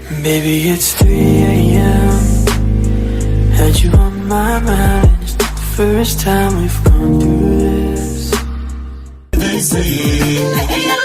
Baby, it's 3 a.m. Had you on my mind. It's not the first time we've gone through this. They say,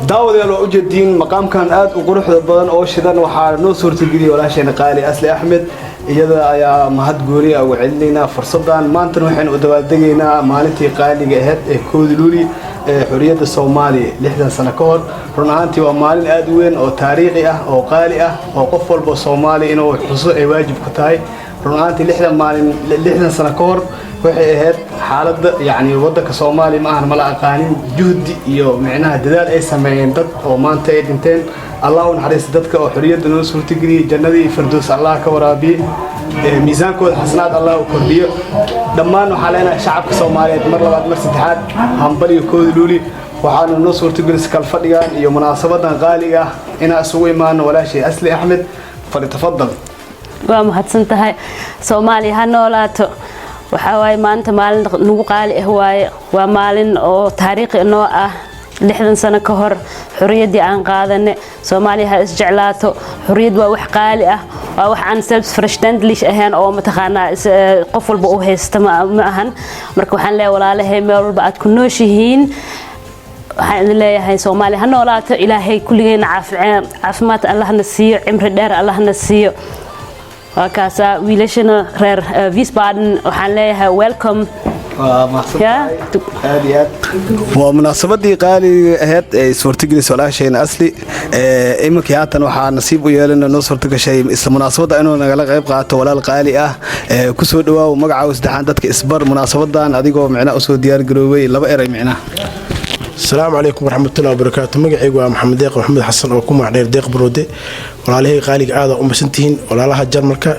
داود لو ujeedin maqaamkan aad u quruxda badan oo shidan waxa noo suurtageliyay walaashayna qaali asli axmed iyada ayaa mahad gooni ah ugu celinayna fursadan maanta waxaan u dabaaldegaynaa maalintii qaaliga ahayd ee koodluuli xuriyada Soomaaliya 60 sano ka hor run ahaantii waa maalin aad u weyn oo taariikhi ah oo qaali ah oo qof walba Soomaali inuu xuso ay waajib ku tahay run ahaantii 60 sano ka hor waxay ahayd xaaladda yani wadanka Soomaaliya ma ahan mala aqaanin juhdi iyo macnaha dadaal ay sameeyeen dad oo maanta ay dhinteen Allah u naxariisto dadka oo xuriyada noo suurtageliyay jannadii firdaws Allah ka waraabiyo miisaankooda xasanaad Allah u kordhiyo dhammaan waxa leenahay shacabka Soomaaliyeed mar labaad mar saddexaad hambaliyo koodluuli waxaana noo suurtagelisay kal fadhigan iyo munaasabadan qaaliga ah ina isugu imaano walaashay asli axmed fadlan waa mahadsantahay Soomaaliya ha noolaato waxa way maanta maalin nagu qaali ah waaye waa maalin oo taariikhi noo ah 60 sano ka hor xuriyadii aan qaadanay Soomaaliya ha isjeclaato xuriyad waa wax qaali ah waa wax aan self verständlich ahaan oo mataqaanaa qof walba u haysto ma ahan marka waxaan leeyahay walaalahay meel walba aad ku nooshihiin waxaan leeyahay Soomaaliya ha noolaato ilaahay kulligeena caafimaad Allah na siiyo cimri dheer Allah na siiyo وكاسا ويلشنا رير فيسبادن وحنلاها ويلكم ومناسبتي قالي هاد صورتي سولاشين اصلي iminka haatan waxa nasiib u yeelana noo suurtagashay isla munaasabada inuu naga qayb qaato walaal qaali ah ku soo dhawaaw magaca saddexan dadka isbar munaasabadan adigoo macna u soo diyaar garoobay laba eray macna السلام عليكم ورحمة الله وبركاته مقعيق ومحمد ديق ومحمد حسن وكم عدير ديق برودي وعليه قالي عادة سنتين ولا لها جرملكا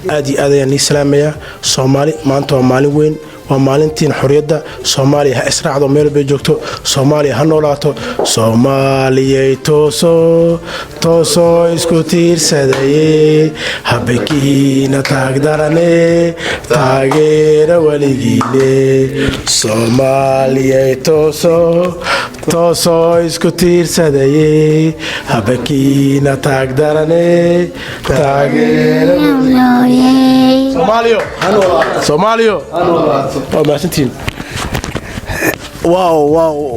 آدي يعني سلامية صومالي ما أنتوا مالي وين ومالنتين حرية صومالي هأسرع عضو ميل بيجوكتو صومالي هنولاتو صومالي توسو اسكوتير سداي هبكينا تقدرني تاغير وليجيني صومالي توسو اسكوتير سداي هبكينا تقدرني تاغير صوماليو ما سنتين واو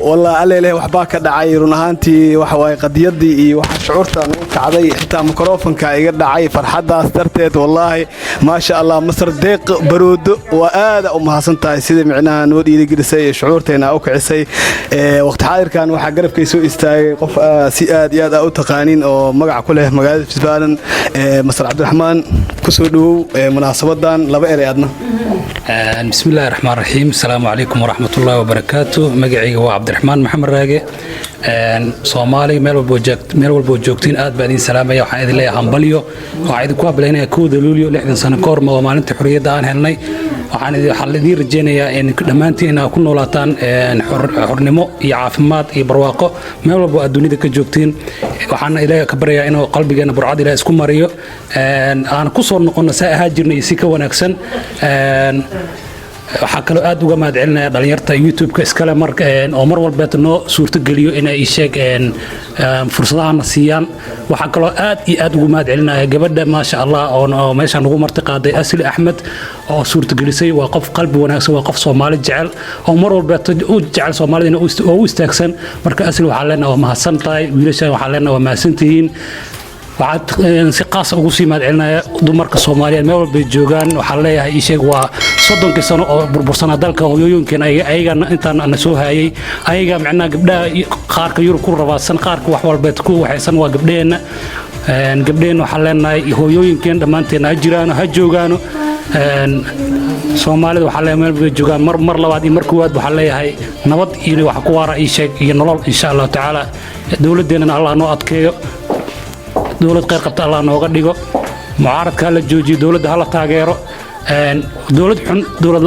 والله عليه waxba ka dhacay run ahaantii waxa way qadiyadii iyo waxa shucuurtan u kacday xitaa mikrofoonka iga dhacay farxadaas darteed wallahi ma sha Allah masar deeq baroodo waa aad u mahadsantahay sida micnaha noo dhiirigelisay shucuurteena u kicisay waqti xaadirkan waxa garabkayso istaagay qof si aad iyo aad u taqaanin oo magac ku leh magaalada Fisbaalan Masar Cabdiraxmaan ku soo dhaw munaasabadan laba eray adna بسم الله الرحمن الرحيم السلام عليكم ورحمة الله وبركاته مقعي هو عبد الرحمن محمد راقي صومالي ميل والبوجوكتين آد بعدين سلامة يا وحيد الله همبليو وعيد كواب لهنا كود لوليو لحد سنة كور ما ومالنت حرية دان هني وحنا حلدي رجينا يا إن دمانتي هنا كنا ولاتان حرنمو يعافمات يبرواقو ميل والبو الدنيا دك جوكتين وحنا إلى كبريا إنه قلبي جانا برعاد إلى إسكو ماريو أنا كسر نقولنا ساهاجرني يسيك ونكسن waxaa kaloo aad uga mahadcelinaya dhalinyarta youtube-ka iskale marka oo mar walbeed noo suurtogeliyo inay ii sheeg fursadahana siiyaan waxaa kaloo aad iyo aad ugu mahadcelinaya gabadha maasha allah oo meeshaan ugu marti qaaday asli axmed oo suurtogelisay waa qof qalbi wanaagsan waa qof soomaali jecel oo mar walbeed u jecel soomaalida oo u istaagsan marka asli waxaa leenahay waa mahadsan tahay wiilashan waxaa leenahay waa mahadsantihiin waxaad si qaas ugu sii mahadcelinaya dumarka Soomaaliyeed meel walba joogaan waxaa leeyahay ii sheeg waa 30 sano oo burbursana dalka hooyooyinkan ayagana intaan aan soo hayay ayaga macnaa gabdhaha qaarka Yurub ku rabaasan qaarka wax walba ku waxaysan waa gabdheena waxaa leenahay hooyooyinkan dhamaanteen ha jiraan ha joogaano Soomaalida waxaa leeyahay meel walba joogaan mar labaad iyo mar koowaad waxaa leeyahay nabad iyo wax ku waara ii sheeg iyo nolol insha Allah taala dawladeena Allah noo adkeeyo dawlad qeyr qabta Allah nooga dhigo mucaaradka la joojiyo dawladda hala taageero dawlad xun dawlad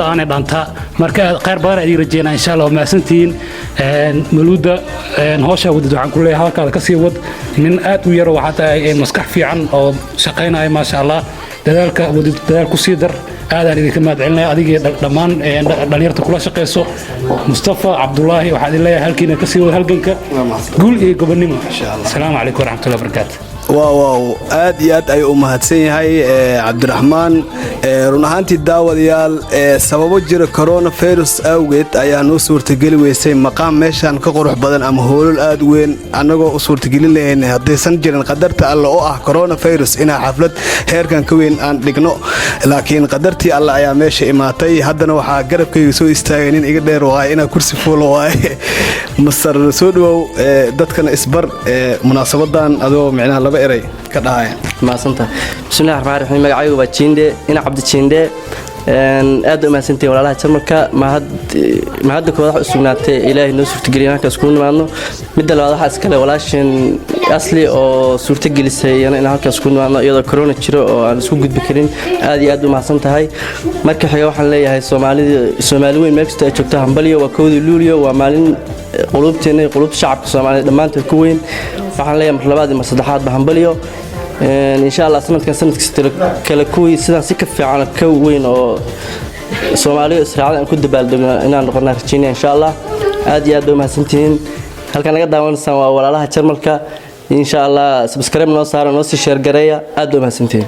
la'aan dhaanta marka qeyr badan ay rajeynaa insha Allah ma santiin maluuda hawsha wadada waxaan ku leeyahay halka ka sii wad nin aad u yar waxa tahay maskax fiican oo shaqeynaya ma sha Allah dadaalka wadada dadaal ku sii dar aadaan idinka mahadcelinaya adiga dhamaan dhalinyarta kula shaqeyso Mustafa Abdullahi waxaan leeyahay halkiina ka sii wad halganka guul iyo gobonimo assalaamu alaykum warahmatullahi wabarakatuh واو aad iyo aad ay u mahadsan yahay Cabdiraxmaan run ahaantii daawadayaal sababo jira coronavirus awgeed ayaa noo suurtagali weysay maqaam meeshan ka qurux badan ama hoolol aad weyn anagoo u suurtagelin lahayn hadaysan jirin qadarta alla oo ah coronavirus ina xaflad heerkan ka weyn aan dhigno laakiin qadartii alla ayaa meesha imaatay haddana waxa garabkayga soo istaagay nin iga dheer waa ina kursi fuul waay masar soo dhaw dadkana isbar munaasabadan adoo macnaha laba eray ka dhaaya ma santa bismillaahir rahmaanir rahiim magacaygu waa Jinde ina Cabdi Jinde aad u maasantay walaalaha jarmalka ma hadda kooxda u sugnaatay ilaahay noo suurtageliyay halkaas ku nimaadno midda labaad waxa iskale walaashin asli oo suurtagelisay in halkaas ku nimaadno iyadoo corona jiro oo aan isku gudbi karin aad iyo aad u mahadsan tahay marka xiga waxaan leeyahay Soomaali weyn meel kasta ay joogto hambaliyo waa koodii luuliyo waa maalin qulubteena qulubta shacabka Soomaaliyeed dhamaantood ku weyn waxaan leeyahay mar labaad iyo mar saddexaad ba hambaliyo إن شاء الله سنة كلا كوي سنة سكة في عنا كوين أو سومالي إسرائيل أن كنت بالدنا إن نقولنا رجينا إن شاء الله عادي أدو مع سنتين هل كان قد داون سوا ولا لها ترملك إن شاء الله سبسكرايب نوصار نوصي شير قرية أدو مع سنتين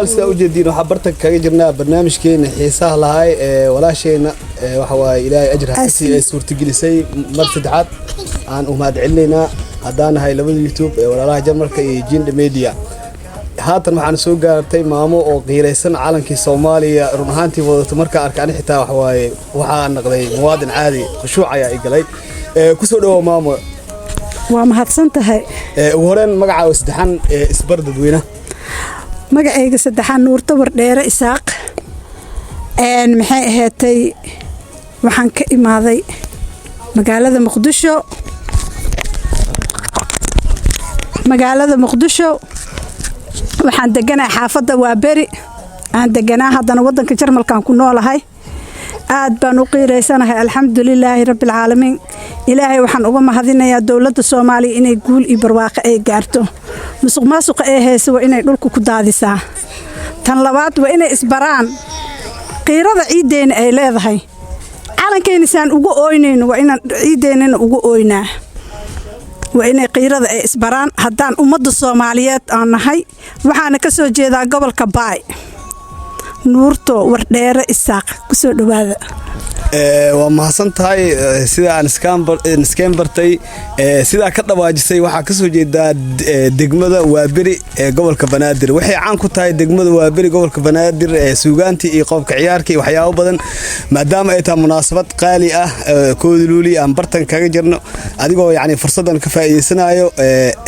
sida u jeedin waxa bartan kaga jirnaa barnaamijkeena xiisaha lahaay ee walaasheena waxa waay ilaahay ajr ha siiyo suurtagelisay mar saddexaad aan u mahad celinayna hadaan nahay labada YouTube ee walaalaha Jarmalka iyo Jinda Media haatan waxaan soo gaartay maamo oo qiiraysan calankii Soomaaliya run ahaantii wadato marka arkaan xitaa waxa waay waxa naqday muwaadin caadi khushuuc ayaa igalay ku soo dhawo maamo waa mahadsan tahay ugu horeen magacaaga saddexan isbar dadweynaha magacayga saddexan Nuurta Wardheere Isaaq maxay ahaatay waxaan ka imaaday magaalada Muqdisho waxaan deganahay xaafadda Waaberi aan deganaa haddana wadanka Jarmalkaan ku noolahay aad baan u qiireysanahay alxamdulilaahi rabbil caalamiin ilaahay waxaan uga mahadinayaa dawladda Soomaaliya inay guul iyo barwaaqo ay gaarto musuqmaasuqa ee heeso waa inay dhulka ku daadisaa tan labaad waa inay isbaraan qiirada ciideena ay leedahay calankeena saan ugu ooynayno waa inaan ciideena ugu ooynaa waa inay qiirada ay isbaraan haddaan ummadda Soomaaliyeed aan nahay waxaana ka soo jeedaa gobolka Baay Nuurto Wardheere Isaaq ku soo dhawaada waa mahadsan tahay sida aan iskaan bartay sida ka dhawaajisay waxa ka soo jeedaa degmada Waaberi ee gobolka Banaadir waxay caan ku tahay degmada Waaberi gobolka Banaadir ee suugaantii iyo qoobka ciyaarka iyo waxyaabo badan maadaama ay tahay munaasabad qaali ah kooduluuli aan bartan kaga jirno adigoo yaani fursadan ka faa'iideysanayo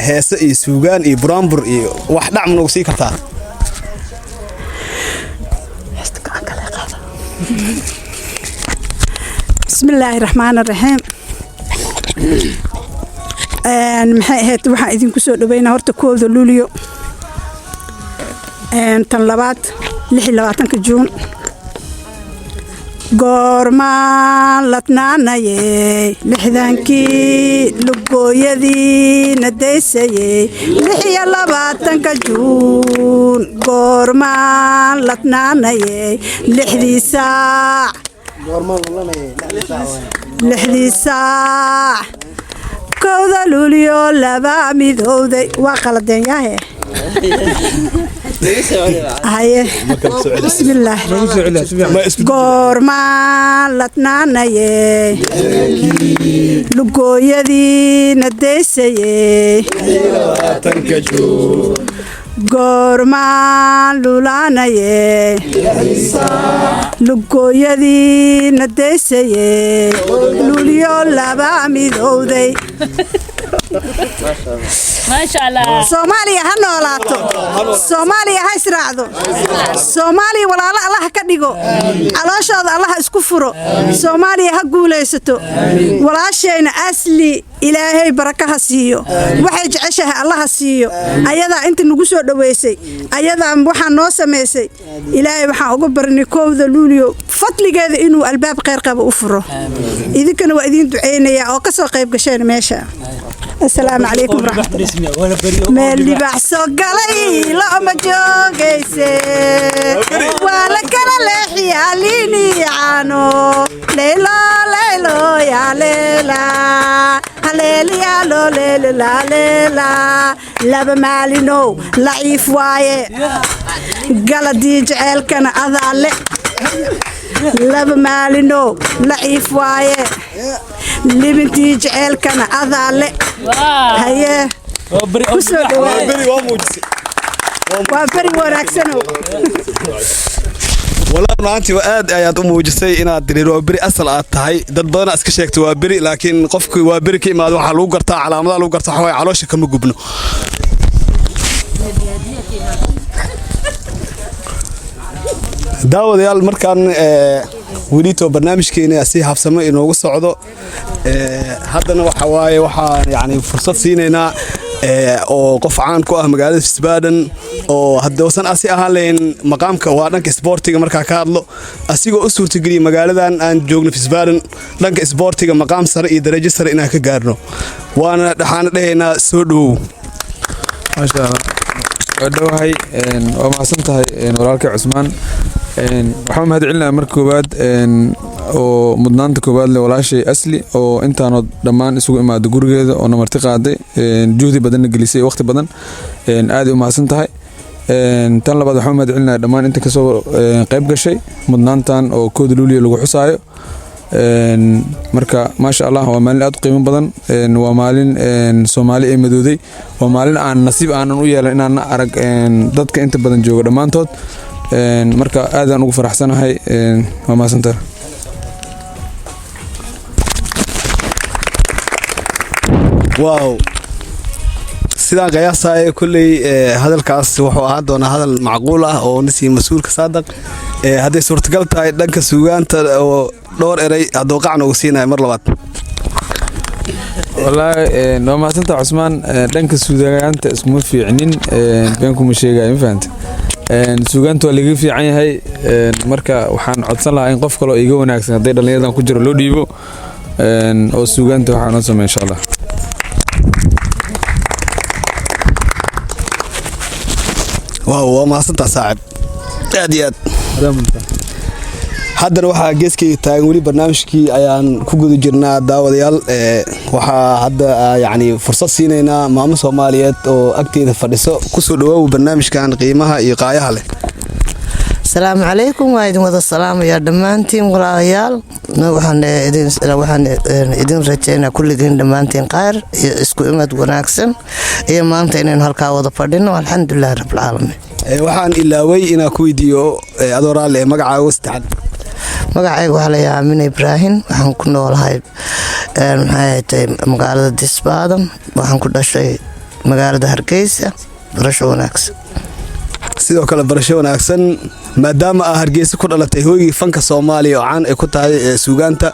heeso iyo suugaan iyo buraanbur iyo wax dhacmo ugu sii kartaa bismillaahi raxmaani raxiim maxay ahayd waxaan idinku soo dhaweynaa horta kooda luuliyo tan labaad 26 Juun goormaan ladnaanayey 60kii lugooyadii nadaysayey 26 Juun goormaan ladnaanayey 6 saac 6 saac kowda luuliyo laba midowday waa qaladeen yaahe haye bismillaah goormaan ladnaanaye lugooyadii nadaysaye goormaan lulaanaye lugooyadii nadaysaye luuliyo laba midowday soomaaliya ha noolaato soomaaliya ha israacdo soomaaliya walaalo allah ka dhigo calooshooda allah isku furo soomaaliya ha guulaysato walaashayna asli ilaahay baraka ha siiyo waxay jeceshahay allah ha siiyo ayadaa inta nagu soo dhoweysay ayadaa waxaa noo samaysay ilaahay waxaan uga barnay kowda luuliyo fadligeeda inuu albaab khayr qaba u furo idinkana waa idiin duceynayaa oo ka soo qayb gasheen meesha السلام عليكم ورحمة الله مالي بحسو قلي لا ما جوغيسي ولا كان لحي عليني عنو ليلا ليلا يا ليلا هليلي يا لو ليلا ليلا لا بمالي نو لعيف وايه قال دي جعل كان أذالي laba maalino laciif waaye libintii jeceelkana adaale haye kusoo waa beri wanaagsano والله maanta aad ayaad u muujisay inaad diriiro bari asal aad tahay dad badan iska sheegtay waa bari laakiin qofku waa bari ka imaado waxa lagu gartaa calaamadaha lagu gartaa waxa caloosha kama gubno daawadayaal markaan welito barnaamijkeena si habsamo inoogu socdo haddana waxa waaye waxaan yani fursad siinaynaa oo qof caan ku ah magaalada Wiesbaden oo haddoosan asi ahaan lahayn maqaamka waa dhanka isboortiga markaa ka hadlo asigoo u suurtageliyay magaaladan aan joogno Wiesbaden dhanka isboortiga maqaam sare iyo darajo sare inaan ka gaarno waana dhaxaan dhahaynaa soo dhawow maasha Allah wadawhay waa mahadsan tahay walaalkay Cusmaan waxaan mahad celinaa marka koobaad oo mudnaanta koobaad leh walaashay asli oo intaanoo dhammaan isugu imaado gurigeeda oo namarti qaaday juhdi badan gelisay waqti badan aad u mahadsan tahay tan labaad waxaan mahad celinaa dhammaan inta ka soo qayb gashay mudnaantan oo kooda luuliyo lagu xusaayo marka maasha Allah waa maalin aad u qiimo badan waa maalin Soomaali ay madooday waa maalin aan nasiib aanan u yeelan inaan arag dadka inta badan jooga dhamaantood marka aad aan ugu faraxsanahay waa maasantar واو sidaan qiyaasay kulay hadalkaas wuxuu ahaan doonaa hadal macquul ah oo nasi mas'uulka saadaq haday suurtagal tahay dhanka suugaanta oo dhowr eray hadoo qacno u siinay mar labaad wallahi waa maasantar Cusmaan dhanka suugaanta isma fiicnin been kuma sheegay faanta suugaantu waa laga fiican yahay marka waxaan codsan lahaa in qof kale oo iga wanaagsan haday dhalinyaradan ku jiro loo dhiibo oo suugaanta waxaan u sameeyaa insha Allah واو ما صنت صاحب aad haddana waxaa geeskay taagan wali barnaamijkii ayaan ku guda jirnaa daawadayaal waxaa hadda yani fursad siinaynaa maamo Soomaaliyeed oo agteeda fadhiso ku soo dhawaaw barnaamijkan qiimaha iyo qaayaha leh السلام عليكم وعليكم السلام يا دمانتين ولايال waxaan idin rajaynaa kulligiin dhammaantiin qaar iyo isku imad wanaagsan iyo maanta inaan halkaa wada fadhino alxamdulillaah rabbil caalamiin waxaan ilaaway inaan ku weydiiyo adoo raali magacaaga wastaxad magacayga waxaa la yahay Aamin Ibrahim waxaan ku noolahay magaalada Wiesbaden waxaan ku dhashay magaalada Hargeysa barasho wanaagsan sidoo kale barasho wanaagsan maadaama Hargeysa ku dhalatay hooyigii fanka Soomaaliya oo caan ay ku tahay suugaanta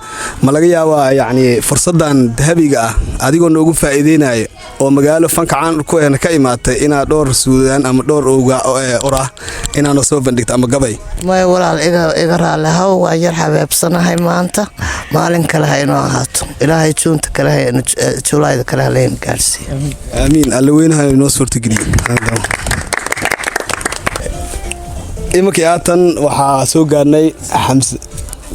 ma laga yaabaa yani fursadan dahabiga ah adigoo noogu faa'iideynaayo oo magaalo fanka caan ku ah ka imaatay ina dhowr suugaan ama dhowr ora inaanu soo bandhigto ama gabay may walaal iga raalahay waa yar xabeebsanahay maanta maalin kale hayno ahaato ilaahay juunta kale hayno Juulaayda kale leen gaarsiiyo amiin alla weynahay noo suurtageliyo imaki aatan waxaa soo gaarnay Xamse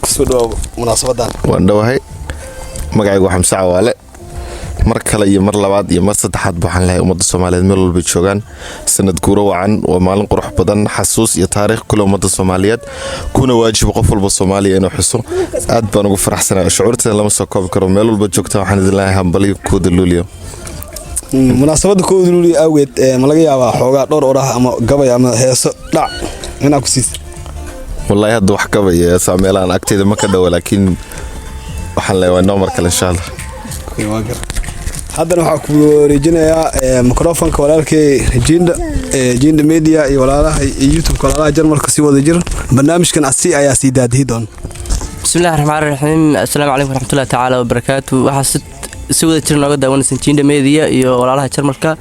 kusoo dhaw munaasabadan waan dhawahay magacaygu Xamse Cawaale mar kale iyo mar labaad iyo mar saddexaad waxaan leeyahay ummadda Soomaaliyeed meel walba joogaan sanad guuro wacan waa maalin qurux badan xasuus iyo taariikh kula ummadda Soomaaliyeed kuna waajib qof walba Soomaaliya inuu xuso aad baan ugu faraxsanahay shucuurteeda lama soo koobi karo meel walba joogta waxaan idin leeyahay hambaliyo kooda luuliyo munaasabada kooda luuliyo awgeed ma laga yaabaa xoogaa dhowr oraah ama gabay ama heeso dhac inaa ku siisa wallahi hadda wax gabay saameelaan agteeda ma ka dhaw laakiin waxaan leeyahay noo mar kale insha Allah haddana waxaa ku wareejinayaa microfonka walaalkay Jinda Media iyo walaalaha YouTube walaalaha Jarmalka si wada jir barnaamijkan asi ayaa sii daadihi doon bismillaahir rahmaanir rahiim assalaamu calaykum waraxmatullaahi tacaala wabarakaatuh waxa si wada jir nooga daawanaysan Jinda Media iyo walaalaha Jarmalka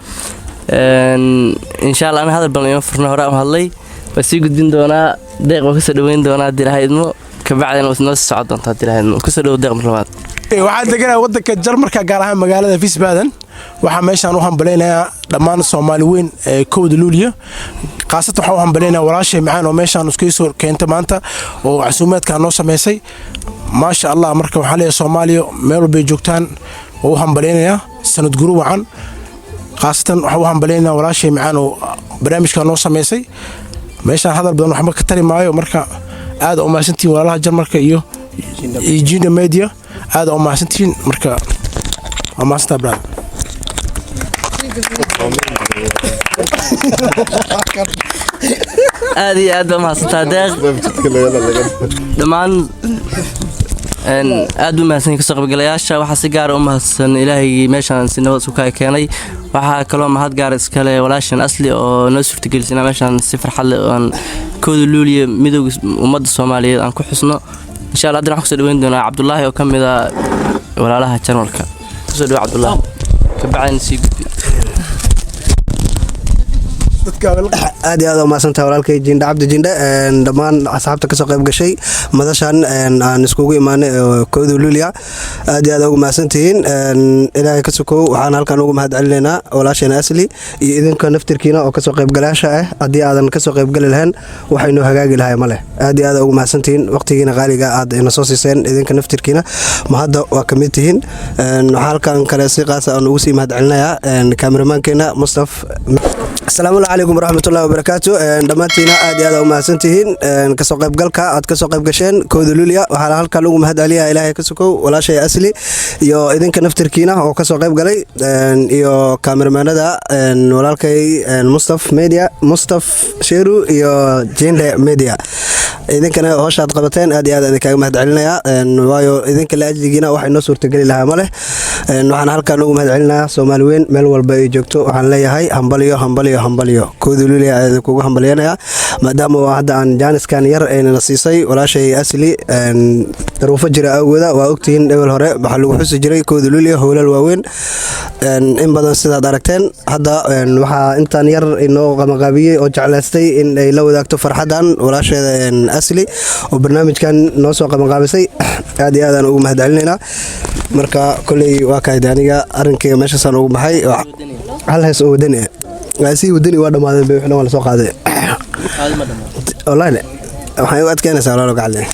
insha Allah ana hadal baan iyo furna hore aan hadlay basi gudbin doonaa deeq oo ka soo dhaweyn doonaa dilahaydmo ka bacdina oo noo socod doonta dilahaydmo ku soo dhaw deeq mar labaad waxaan deganaa wadanka Jarmalka gaar ahaan magaalada Wiesbaden waxaa meeshaan u hambaleynayaa dhammaan Soomaali weyn ee kooda luuliyo qaasatan waxaan u hambaleynayaa walaashay macaan oo meeshaan isku soo keentay maanta oo casuumaadka noo sameysay maasha Allah marka waxaan leeyahay Soomaaliya meel walba joogtaan oo u hambaleynayaa sanad guuro wacan qaasatan waxaan u hambaleynayaa walaashay macaan oo barnaamijka noo sameysay meeshaan hadal badan waxba ka tari maayo marka aad u maasantiin walaalaha Jarmalka iyo Jinda Media aad u maasantiin marka amaasta brad aad iyo aad baa mahadsantaa deeq dhammaan aad u mahadsan ka soo qaybgalayaasha waxaa si gaar ah u mahadsan ilaahay meeshaan si nabad isku keenay waxaa kaloo mahad gaar iskale walaashan asli oo noo suurtagelisay meeshaan si farxad leh oo kooda luuliyo midowga ummadda Soomaaliyeed aan ku xusno insha Allah hadda waxaan ku soo dhaweyn doonaa Cabdullaahi oo kamid ah walaalaha Jarmalka ku soo dhaw Cabdullaahi ka bacdina sii gudbi aad iyo aad u mahadsantahay walaalkay Jinda Cabdi Jinda dhammaan asxaabta ka soo qayb gashay madashan aan iskugu imaanay kooda luuliya aad iyo aad ugu mahadsantihiin ilaahay ka sukow waxaan halkan ugu mahad celinaynaa walaashayna asli iyo idinka naftirkiina oo ka soo qayb galaasha ah hadii aadan ka soo qayb gali lahayn waxaynu hagaagi lahayn male aad iyo aad ugu mahadsantihiin waqtigiina qaaliga aad ina soo siiseen idinka naftirkiina ma hadda waa kamid tihiin waxa halkan kale si qaas ah ugu sii mahad celinayaa kaameramankeena Mustafa السلام عليكم ورحمة الله وبركاته دمانتينا آدي هذا ومحسنتهين كسو قيب قلقا عد كسو قيب قشين كودو لوليا وحالا هالكا لوغو مهد عليها إلهي كسوكو ولا شيء أسلي يو إذن كنفتركينا وكسو قيب قلي يو كاميرمان دا ولالكي مصطف شيرو يو جيندا ميديا إذن كان هوشاد قبطين آدي هذا إذن كان مهد علينا وايو إذن كان لأجلقينا وحي نصور تقلي لها ماله وحانا هالكا لوغو مهد علينا سومالوين ملوال باي جوكتو وحان ليهاي hambalyo kooda luuliya aad kugu hambalyeynaya maadaama hadda aan jaaniskan yar ayna nasiisay walaashay asli daruufo jira awooda waa ogtihiin dhawal hore waxa lagu xusi jiray kooda luuliya howlal waaweyn in badan sidaad aragteen hadda waxa intaan yar inoo qamaqaabiyey oo jeclaystay in ay la wadaagto farxadan walaasheeda asli oo barnaamijkan noo soo qamaqaabisay aad iyo aadaan ugu mahad celinaynaa marka kuley waa kayd aniga arrinkayga meeshaasaan ugu baxay hal hees oo wadani سي ودني وانا ما احنا ولا سوق هذا والله لا waxay u adkeenaysaa walaalo gacan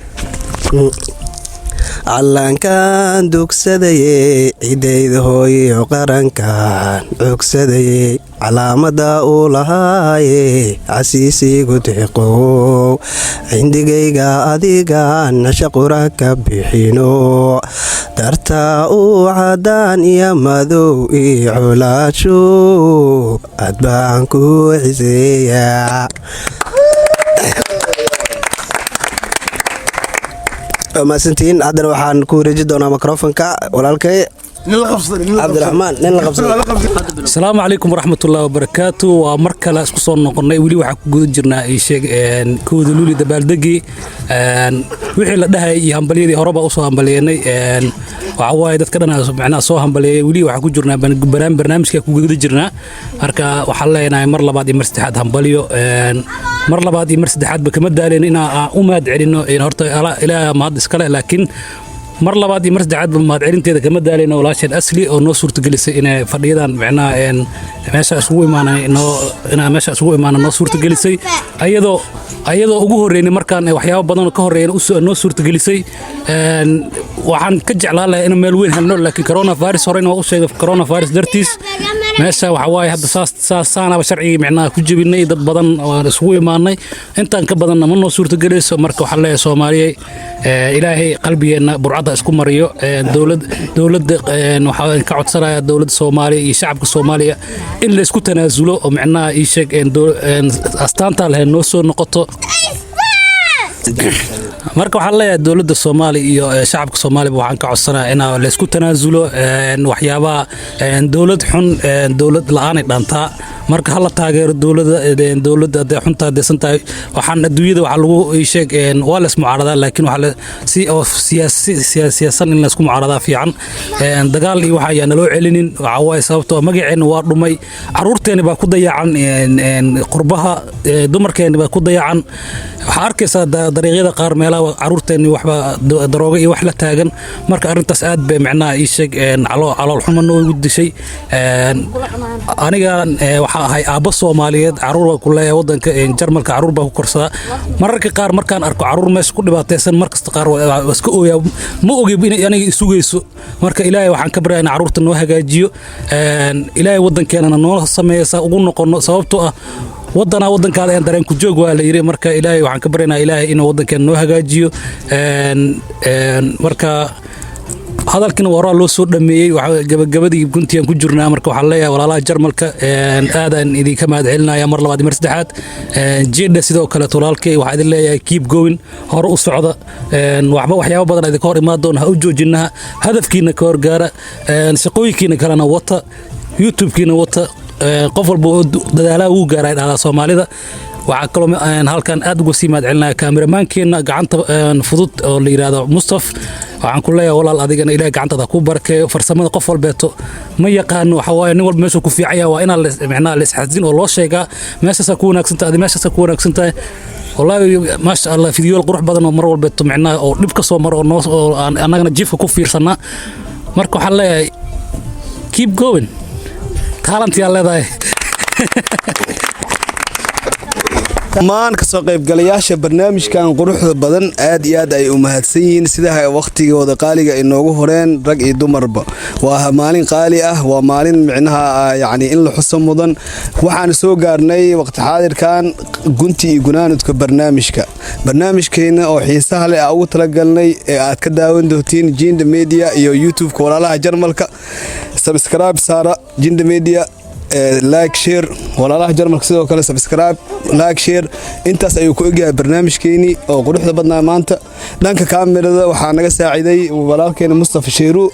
allankan dugsadayay cidayda hooyo qarankan cugsadayay calaamada uu lahaaye casiisigu deeqow cindigayga adigan nasha quraanka bixino dartaa uu cadaan iyo madow iyo culaasho aad baan ku ciseeyaa maasantiin haddana waxaan ku wareeji doonaa mikrofonka walaalkay cabdiraxmaan nin la qabsaday asalaamu calaykum waraxmatullaahi wabarakaatu waa mar kale isku soo noqonnay weli waxaan ku guda jirnaa kooda luuli dabaaldegii wixii la dhahay iyo hambalyadii horeba usoo hambalyeennay waxaa waaye dadka dhan macnaha soo hambaleeyay weli waxaan ku jirnaa barnaamijka ku guda jirnaa marka waxaan leenahay mar labaad iyo mar saddexaad hambalyo mar labaad iyo mar saddexaadba kama daaleen inaan u mahad celino horta ilaaha mahad iskale laakiin mar labaad iyo mar saddexaadba mahad celinteeda kama daaleen walaasheen asli oo noo suurtagelisay inay fadhiyadan macnaha meesha isugu imaanay noo suurtagelisay ayadoo ugu horeeyay markaan waxyaabo badan ka horeeyay noo suurtagelisay waxaan ka jeclaan lahaa in meel weyn helno laakiin coronavirus horeyna waa u sheegay coronavirus dartiis meesha waxa waaye hadda saanaba sharcigii micnaha ku jebinay dad badan waan isugu imaanay intaan ka badanna ma noo suurtagelayso marka waxaan leeyahay Soomaaliya ilaahay qalbigeena burcada isku mariyo dowladda waxaan ka codsanayaa dowladda Soomaaliya iyo shacabka Soomaaliya in la isku tanaasulo oo micnaha ii sheeg astaanta leh noo soo noqoto marka waxaan leeyahay dowladda Soomaaliya iyo shacabka Soomaaliya waxaan ka codsanayaa in la isku tanaasulo waxyaabaha dowlad xun dowlad la'aan ay dhantaa marka hala taageero dowladda hadday xuntaa deesan tahay waxaan adduunyada waxa lagu sheeg waa la ismucaaradaa laakiin waxa si oo siyaasan in la isku mucaaradaa fiican dagaal iyo waxa ayaan loo celinin waxa way sababtoo magaceena waa dhumay caruurteena baa ku dayacan qurbaha dumarkeena baa ku dayacan waxa arkaysaa dariiqyada qaar meelaha caruurteena waxba darooga iyo wax la taagan marka arintaas aad bay macnaha ii sheeg calool xumo noo dishay aniga ahay aabba Soomaaliyeed caruur ku leeyahay wadanka Jarmalka caruur baa ku korsada mararka qaar markaan arko caruur meesha ku dhibaataysan markasta qaar iska ooyaa ma ogeey in aniga isugeyso marka ilaahay waxaan ka baryaynaa caruurta noo hagaajiyo ilaahay wadankeena noo sameeyay ugu noqono sababtoo ah wadankaada aan dareen ku joog waa la yiri marka ilaahay waxaan ka baryaynaa ilaahay inuu wadankeena noo hagaajiyo marka hadalkina waraa loo soo dhameeyay waxa gabagabadii guntiyan ku jirnaa marka waxa leeyahay walaalaha Jarmalka aadan idinka mahad celinaya mar labaad mar saddexaad jeedda sidoo kale walaalkay waxa idin leeyahay keep going hor u socda waxyaabo badan idin ka hor imaan doona ha u joojinaa hadafkiina ka hor gaara shaqooyinkiina kalena wata YouTube-kiina wata qof walba dadaalaha uu gaaray dhalada Soomaalida waxa kaloo halkan aad ugu sii mahad celinaya kaameramankeena gacanta fudud oo la yiraahdo Mustafa waxaan ku leeyahay walaal adigana ilaahay gacantada ku barkeeyo farsamada qof walbeeto ma yaqaan waxa waaye nin walba meesha ku fiican yahay waa in macnaha la isxadin oo loo sheegaa meeshaas ku wanaagsan tahay wallahi ma sha Allah fiidiyoo qurux badan oo mar walbeeto macnaha oo dib ka soo maro oo annagana jifka ku fiirsana marka waxaan leeyahay keep going talent yaa leedahay maan ka soo qaybgalayaasha barnaamijkan quruxda badan aad iyo aad ay u mahadsan yihiin sidaha waqtigooda qaaliga inoogu horeen rag iyo dumarba waa maalin qaali ah waa maalin micnaha yani in la xuso mudan waxaan soo gaarnay waqti xaadirkan gunti iyo gunaanudka barnaamijkeena oo xiisaha leh ugu talagalnay ee aad ka daawan doontiin Jinda Media iyo YouTube-ka walaalaha Jarmalka subscribe saara Jinda Media like share walaalaha Jarmalka sidoo kale subscribe like share intaas ayuu ku egyahay barnaamijkeeni oo quruxda badnaa maanta dhanka kaamirada waxaa naga saaciday walaalkeena Mustafa Sheeru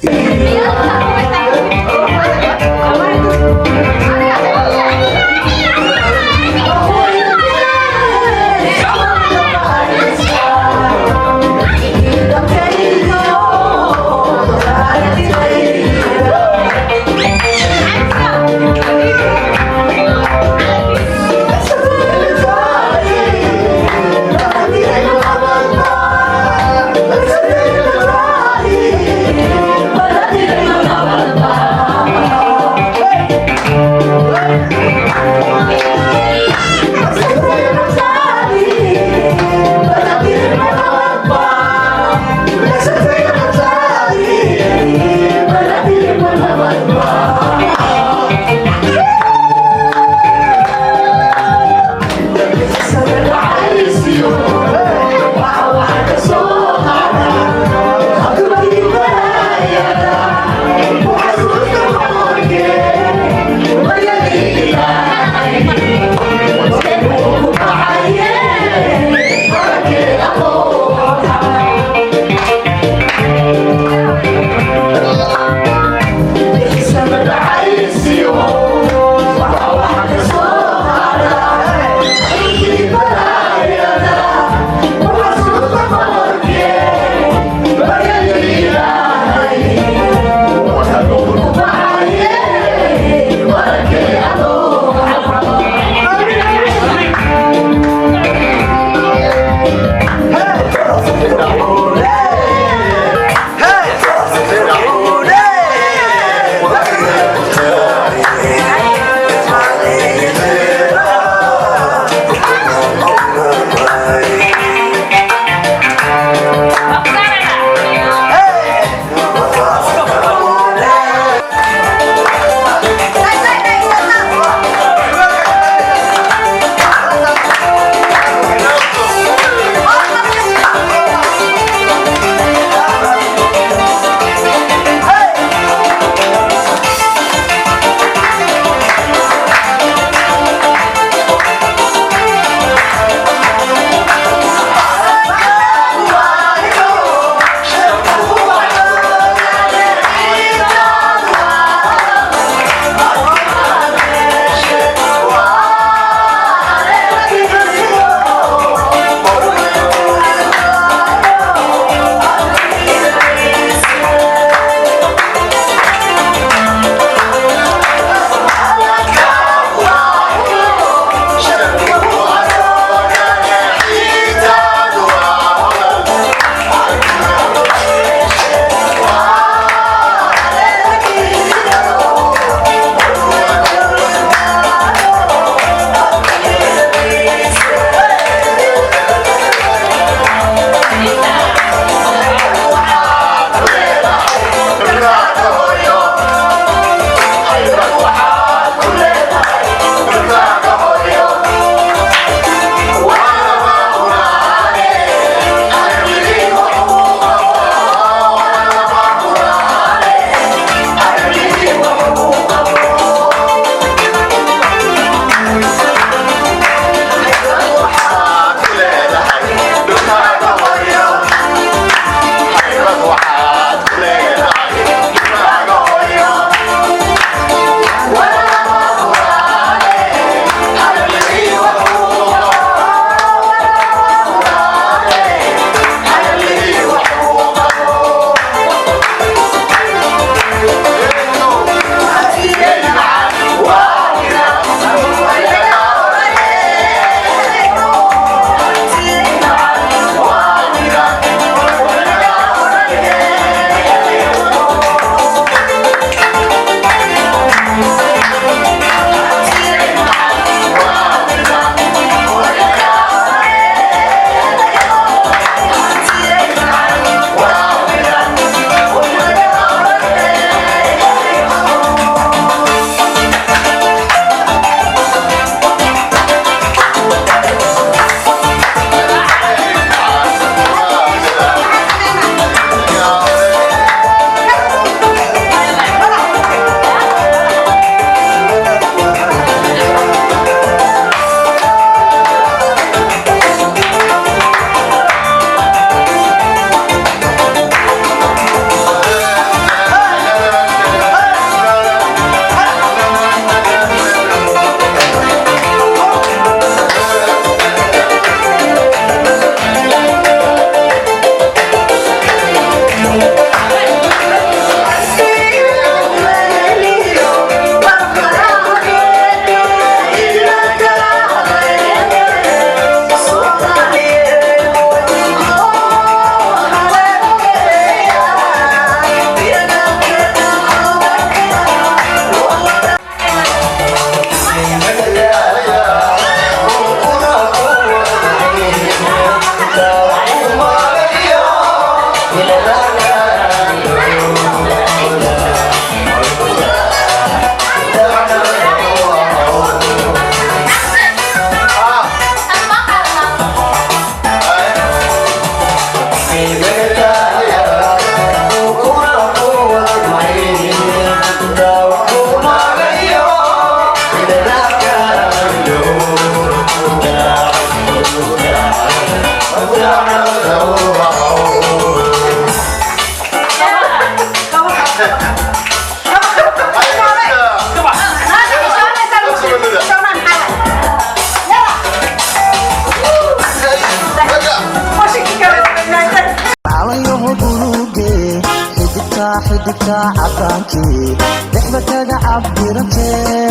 xididka cabbaankii dhexda kaga cabdirantee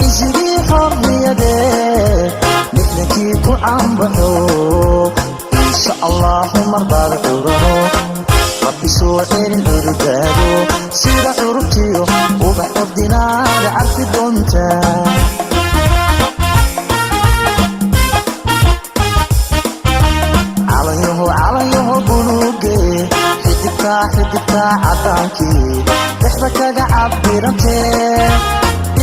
isgii xorriyadee mixnankii ku cambaxo insha allahu marbaad curano rabbi soo celin curudaado sida curubtiyo ubax ordinaada carfi doonta calanyaho buluuge xididka cabbaankii dhexda kaga cabbirantee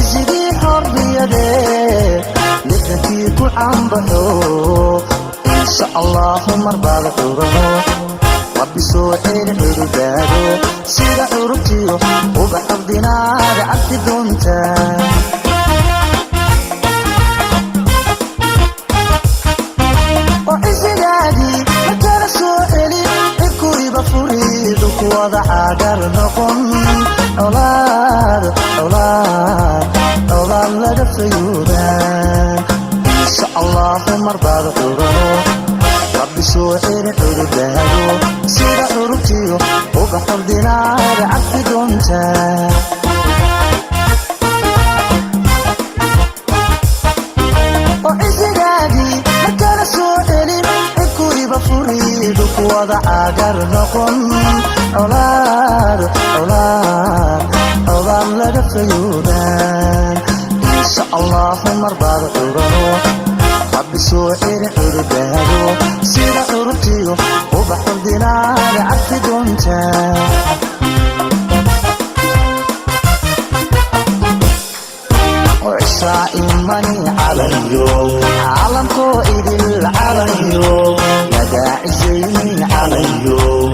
isigii xorriyadee mixnankii ku cambaxo insha allahu marbaad curano rabbi soo celin curudaado sida curubtiyo ubax ordinaada carfi doonta wada cagar noqon colaad laga fayuudan insha allahu marbaad curano rabbi soo celin curudaado sida curubtiyo ubax ordinaada carfi doonta oo cisigaagii markala soo celin cikuriba furiidu ku wada cagar noqon colaad laga fayuudan insha allahu marbaad curano rabbi soo celin curudaado sida curubtiyo ubax ordinaada carfi doonta وعشاء إيماني عليو عالمكو إيدي العليو يا داعي زيني عليو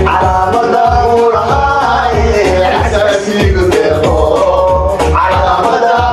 على مدى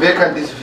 Vê, cara, desse